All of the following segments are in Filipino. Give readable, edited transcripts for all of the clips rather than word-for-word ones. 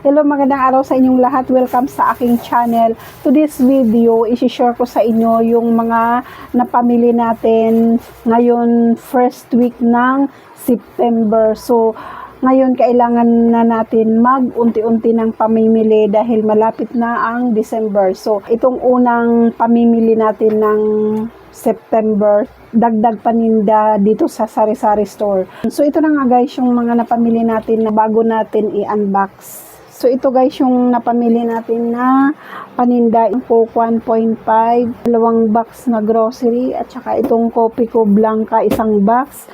Hello, magandang araw sa inyong lahat. Welcome sa aking channel. To this video, isi-share ko sa inyo yung mga napamili natin ngayon first week ng September. So, ngayon kailangan na natin mag-unti-unti ng pamimili dahil malapit na ang December. So, itong unang pamimili natin ng September, dagdag paninda dito sa sari-sari store. So ito na nga guys yung mga napamili natin na bago natin i-unbox. So ito guys yung napamili natin na paninda, yung Coke 1.5, dalawang box na grocery, at saka itong Kopi ko Blanca isang box,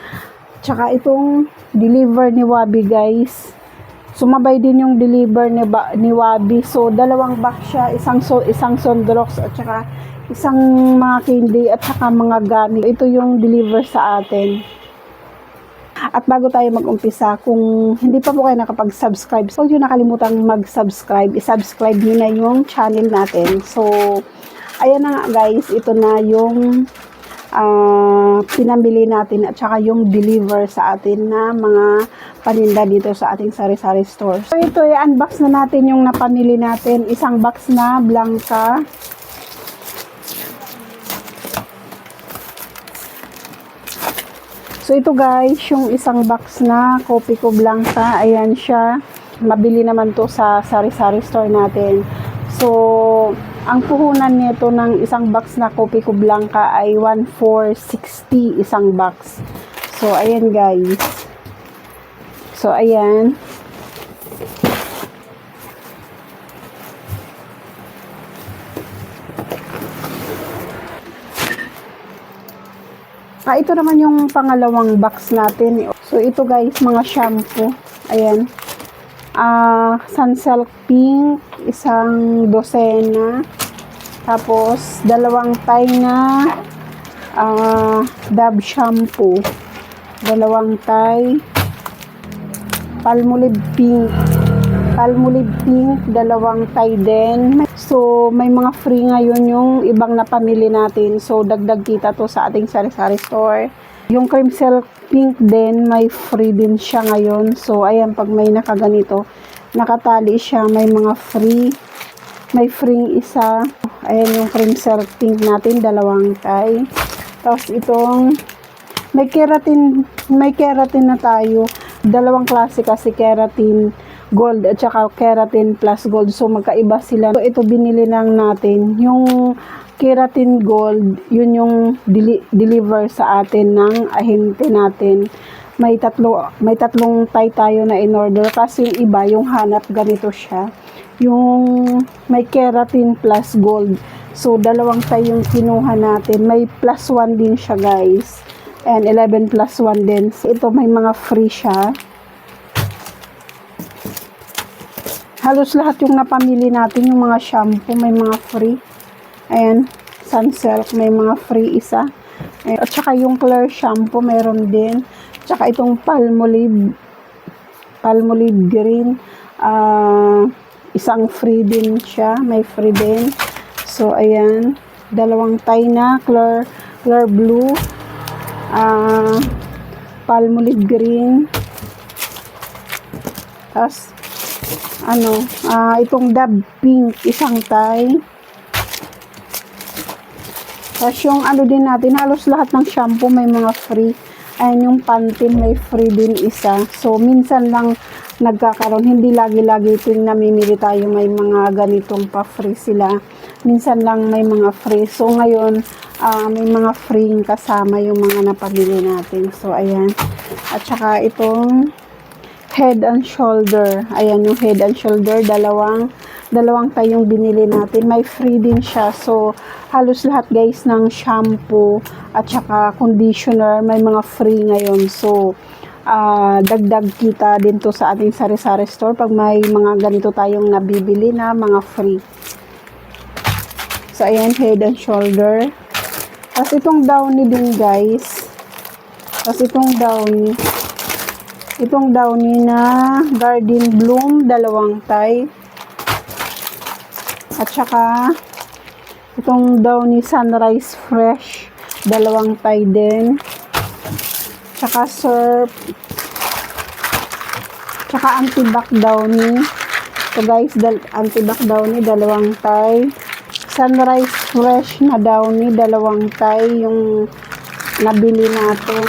tsaka itong deliver ni Wabi guys. Sumabay din yung deliver ni Wabi. So dalawang box siya, isang Sondrox at saka isang mga candy at saka mga gamit. Ito yung deliver sa atin. At bago tayo mag-umpisa, kung hindi pa po kayo nakapag-subscribe, huwag nyo nakalimutang mag-subscribe. I-subscribe nyo na yung channel natin. So, ayan na nga guys, ito na yung pinamili natin at saka yung deliver sa atin na mga paninda dito sa ating sari-sari store. So, ito i-unbox na natin yung napamili natin. Isang box na Blanca. So ito guys, yung isang box na Kopi ko Blanca, ayan siya. Mabili naman to sa sari-sari store natin. So, ang puhunan nito ng isang box na Kopi ko Blanca ay 1,460 isang box. So, ayan guys. So, ayan. Ito naman yung pangalawang box natin. So, ito guys, mga shampoo. Ayan. Sunsilk Pink, isang dosena. Tapos, dalawang tie na Dove shampoo. Dalawang tie. Palmolive Pink. Palmolive Pink, dalawang tie din. So, may mga free ngayon yung ibang napamili natin. So, dagdag kita to sa ating sari-sari store. Yung Cream Silk Pink din, may free din siya ngayon. So, ayan, pag may nakaganito, nakatali siya, may mga free. May free isa. Ayan yung Cream Silk Pink natin, dalawang tie. Tapos, itong, may keratin na tayo. Dalawang klase kasi, keratin gold at saka keratin plus gold. So magkaiba sila. So ito binili lang natin. Yung keratin gold, yun yung deliver sa atin ng ahente natin. May tatlong tie tayo na in order kasi yung iba, yung hanap ganito siya. Yung may keratin plus gold. So dalawang tie yung kinuha natin. May plus 1 din siya guys. And 11 plus 1 din. So ito may mga free siya. Halos lahat yung napamili natin, yung mga shampoo, may mga free. Ayan, Sunsilk, may mga free isa. Ayan, at saka yung Claire shampoo, meron din. At saka itong Palmolive green, isang free din siya, may free din. So, ayan, dalawang tie na, Claire blue, Palmolive green. Tapos, itong Dove Pink, isang tie. Tapos yung din natin, halos lahat ng shampoo may mga free. Ayan yung Pantene, may free din isa. So, minsan lang nagkakaroon. Hindi lagi-lagi tuwing namimili tayo, may mga ganitong pa-free sila. Minsan lang may mga free. So, ngayon, may mga free kasama yung mga napabili natin. So, ayan. At saka itong Head and Shoulder. Ayan yung Head and Shoulder. Dalawang tayong binili natin. May free din siya. So, halos lahat guys ng shampoo at saka conditioner, may mga free ngayon. So, dagdag kita din to sa ating sari-sari store pag may mga ganito tayong nabibili na mga free. So, ayan, Head and Shoulder. Tapos itong Downy din guys. Tapos itong Downy na Garden Bloom, dalawang tie. At saka itong Downy Sunrise Fresh, dalawang tie din. Tsaka Surf. Tsaka anti-back Downy. So guys, antibac downy, 2 tie. Sunrise fresh na downy, 2 tie yung nabili natin.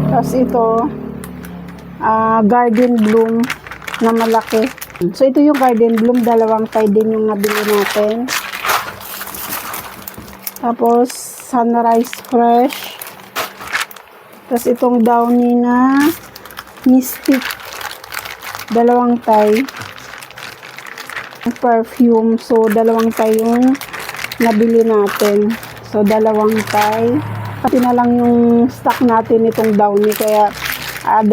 Tapos ito, garden bloom na malaki. So ito yung garden bloom, 2 tie din yung nabili natin. Tapos sunrise fresh. Tapos itong downy na mystic, 2 tie. Perfume, so 2 tie yung nabili natin. So 2 tie. Pati na lang yung stock natin itong downy, kaya 2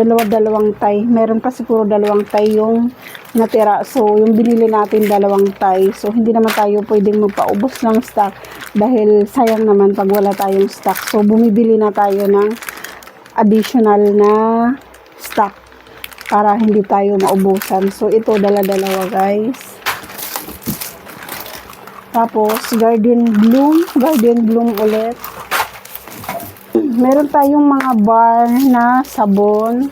tie. Meron pa siguro 2 tie yung natira. So yung binili natin 2 tie. So hindi naman tayo pwedeng magpaubos ng stock dahil sayang naman pag wala tayong stock. So bumibili na tayo ng additional na stock para hindi tayo maubusan. So ito dala-dalawa guys. Tapos garden bloom ulit. Meron tayong mga bar na sabon.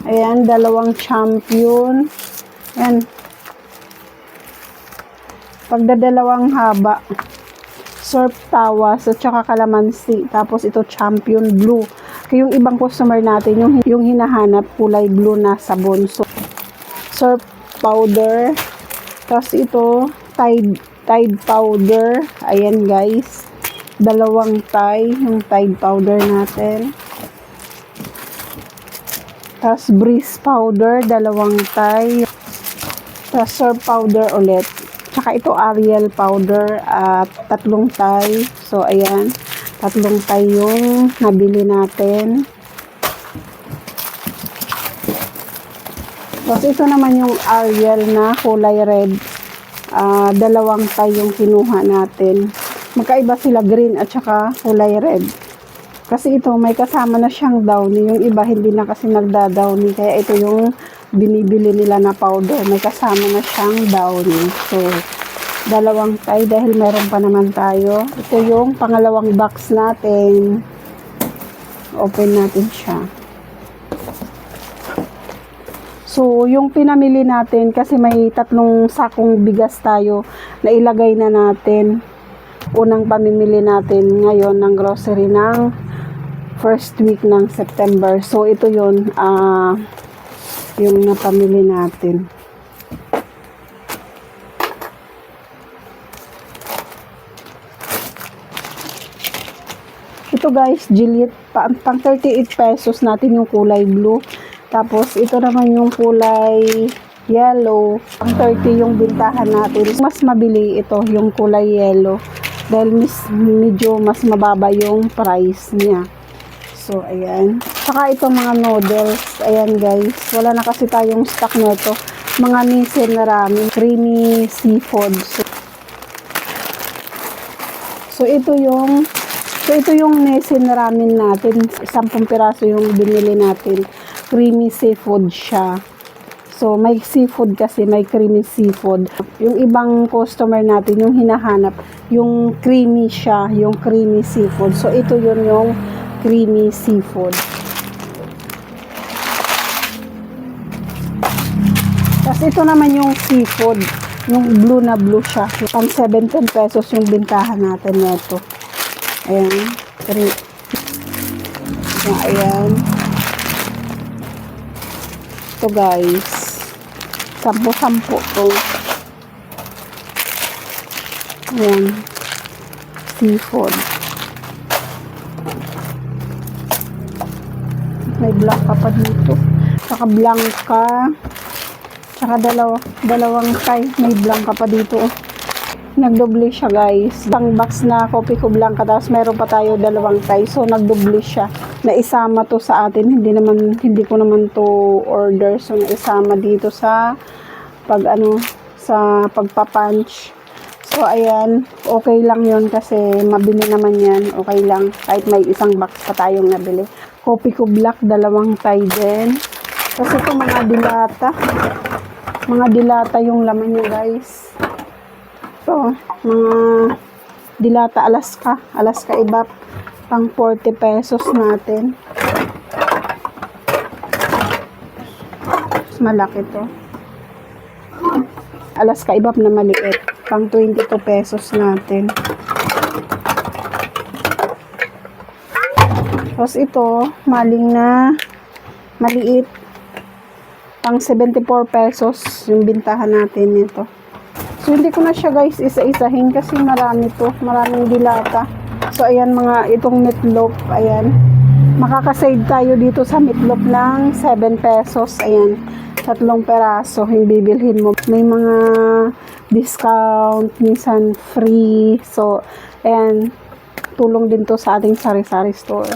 Ayan, 2 champion. Ayan. Pagdadalawang haba. Surf tawas at saka kalamansi. Tapos ito champion blue. Yung ibang customer natin, yung hinahanap kulay blue na sabon. So, surf powder. Tapos ito, Tide powder. Ayan guys. 2 tie yung Tide powder natin. Tapos breeze powder, 2 tie. Tapos surf powder ulit. Tsaka ito Ariel powder at 3 tie. So ayan, 3 tie yung nabili natin. Tapos ito naman yung Ariel na kulay red. 2 tie yung kinuha natin. Magkaiba sila, green at saka kulay red. Kasi ito may kasama na siyang downy. Yung iba hindi na kasi nagda-downy. Kaya ito yung binibili nila na powder. May kasama na siyang downy. So, 2 tie dahil meron pa naman tayo. Ito yung pangalawang box natin. Open natin siya. So, yung pinamili natin, kasi may 3 sakong bigas tayo na ilagay na natin. Unang pamimili natin ngayon ng grocery ng first week ng September. So, ito yun, yung napamili natin. Ito guys, Gillette, pang 38 pesos natin yung kulay blue. Tapos, ito naman yung kulay yellow. Ang 30 yung bintahan natin. Mas mabili ito, yung kulay yellow. Dahil medyo mas mababa yung price niya. So, ayan. Saka itong mga noodles. Ayan guys. Wala na kasi tayong stock nito. Mga minced na ramen. Creamy seafood. So, ito yung minced na ramen natin. 10 piraso yung binili natin. Creamy seafood siya. So, may seafood kasi, may creamy seafood. Yung ibang customer natin, yung hinahanap, yung creamy siya, yung creamy seafood. So, ito yun yung creamy seafood. Tapos, ito naman yung seafood. Yung blue na blue siya. Pang 17 pesos yung bintahan natin nito. Ayan. Ayan. Ito guys. 10 to. Ayan. Seafood. May blanca pa dito. Tsaka blanca. Tsaka dalawang tie. May blanca pa dito. Nagdoble siya guys. Isang box na kopi ko blanca. Tapos meron pa tayo 2 tie. So nagdoble siya. Naisama to sa atin. Hindi ko naman to order. So naisama dito sa sa pagpapunch. So ayan, okay lang yun kasi mabili naman yan. Okay lang kahit may isang box pa tayong nabili. Kopi ko black, 2 tie din. Kasi ito mga dilata yung laman niya guys. So mga dilata Alaska Ibap, pang 40 pesos natin. malaki to. Alaska Ibab na maliit. Pang 22 pesos natin. Tapos ito, maling na maliit. Pang 74 pesos yung bintahan natin nito. So, hindi ko na siya guys isa-isahin kasi marami to. Maraming dilata. So, ayan itong meatloaf. Ayan. Makakasave tayo dito sa meatloaf ng 7 pesos. Ayan. 3 peraso yung bibilhin mo. May mga discount, minsan free. So, ayan. Tulong din to sa ating sari-sari store.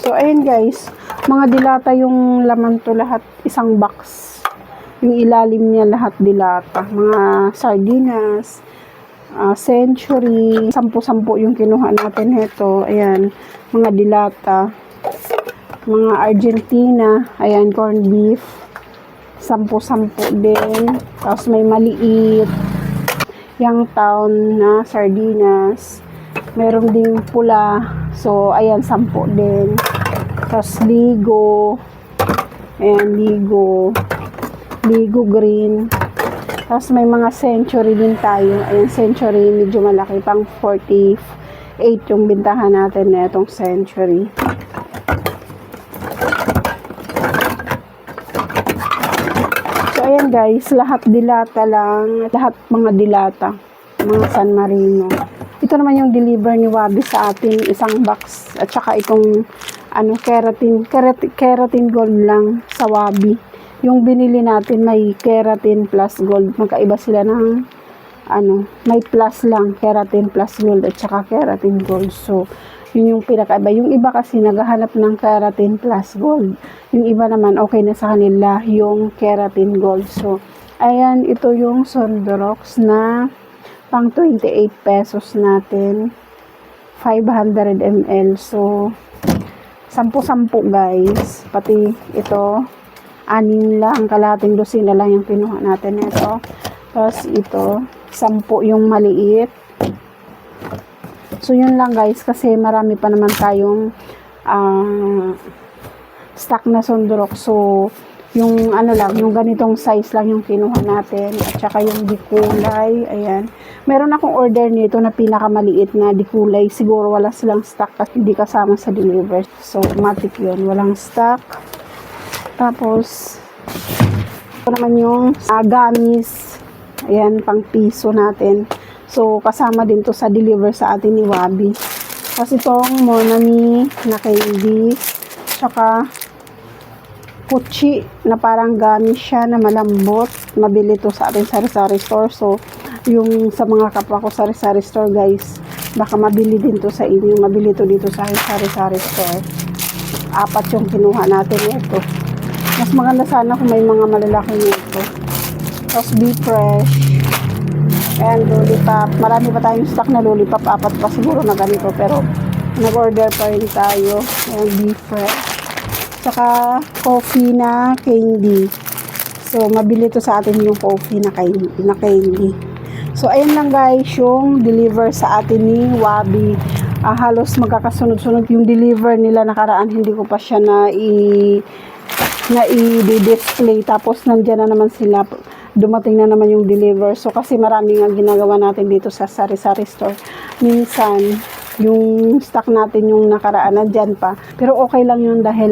So, ayan guys. Mga dilata yung laman to lahat. Isang box. Yung ilalim niya lahat dilata. Mga sardinas, Century. 10 yung kinuha natin ito. Ayan. Mga dilata. Mga Argentina. Ayan, corned beef. 10 din. Tapos may maliit. Youngtown na sardinas. Meron ding pula. So, ayan, 10 din. Tapos Ligo. Ayan, Ligo. Ligo green. Tapos may mga Century din tayo. Ayan, Century, medyo malaki. Pang 48 yung bintahan natin na itong Century. So, ayan guys, lahat dilata lang. Lahat mga dilata. Mga San Marino. Ito naman yung deliver ni Wabi sa atin. Isang box. At saka itong keratin gold lang sa Wabi. Yung binili natin may keratin plus gold. Magkaiba sila ng may plus lang, keratin plus gold at saka keratin gold. So, yun yung pinakaiba. Yung iba kasi naghahanap ng keratin plus gold. Yung iba naman okay na sa kanila yung keratin gold. So, ayan, ito yung Sondurox na pang 28 pesos natin. 500 ml. So, 10-10 guys. Pati ito, 6 lang, kalahating dosina lang yung pinuha natin ito. Tapos ito, 10 yung maliit. So, yun lang guys, kasi marami pa naman tayong stock na Sondurox. So, yung yung ganitong size lang yung kinuha natin. At saka yung dikulay, ayan. Meron akong order nito na pinakamaliit na dikulay. Siguro wala silang stock kasi hindi kasama sa deliver. So, automatic yun. Walang stock. Tapos, ito naman yung gamis. Ayan, pang piso natin. So, kasama din to sa deliver sa atin ni Wabi. Tapos itong Monami na candy. Tsaka, Puchi na parang gamis siya na malambot. Mabili to sa ating sari-sari store. So, yung sa mga kapwa ko sari-sari store guys, baka mabili din to sa inyo. Mabili to dito sa ating sari-sari store. 4 yung kinuha natin ito. Mas maganda sana kung may mga malalaki nito. Tapos Be Fresh. And lollipop. Marami pa tayong stock na lollipop. 4 pa siguro na ganito. Pero nag-order pa rin tayo. And Be Fresh. Saka coffee na candy. So, mabili to sa atin yung coffee na candy. So, ayun lang guys yung deliver sa atin ni Wabi. Halos magkakasunod-sunod yung deliver nila nakaraan. Hindi ko pa siya na i-display. Tapos, nandyan na naman sila. Dumating na naman yung deliver. So, kasi marami nga ginagawa natin dito sa sari-sari store. Minsan, yung stock natin yung nakaraan nandyan pa. Pero okay lang yun dahil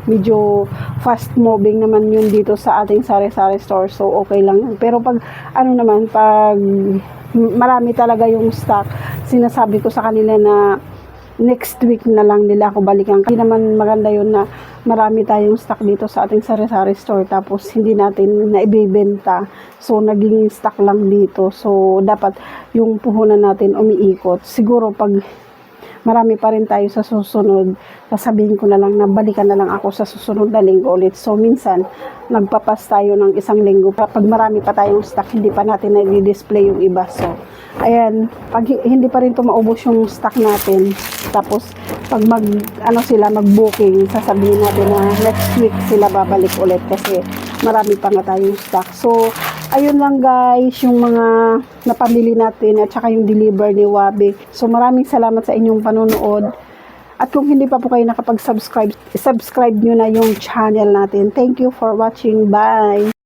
medyo fast moving naman yun dito sa ating sari-sari store. So, okay lang yun. Pero pag, pag marami talaga yung stock, sinasabi ko sa kanila na next week na lang nila ako balikan. Hindi naman maganda yun na marami tayong stock dito sa ating sari-sari store tapos hindi natin na ibibenta. So, naging stock lang dito. So, dapat yung puhunan natin umiikot. Siguro pag marami pa rin tayo sa susunod, sasabihin ko na lang na balikan na lang ako sa susunod na linggo ulit. So, minsan, nagpapas tayo ng 1 linggo. Pag marami pa tayong stock, hindi pa natin na-display yung iba. So, ayan, pag hindi pa rin maubos yung stock natin, tapos, pag mag-booking, sasabihin natin na next week sila babalik ulit kasi marami pa nga tayong stock. So, ayun lang guys, yung mga napamili natin at saka yung deliver ni Wabi. So, maraming salamat sa inyong panonood. At kung hindi pa po kayo nakapag-subscribe, subscribe nyo na yung channel natin. Thank you for watching. Bye!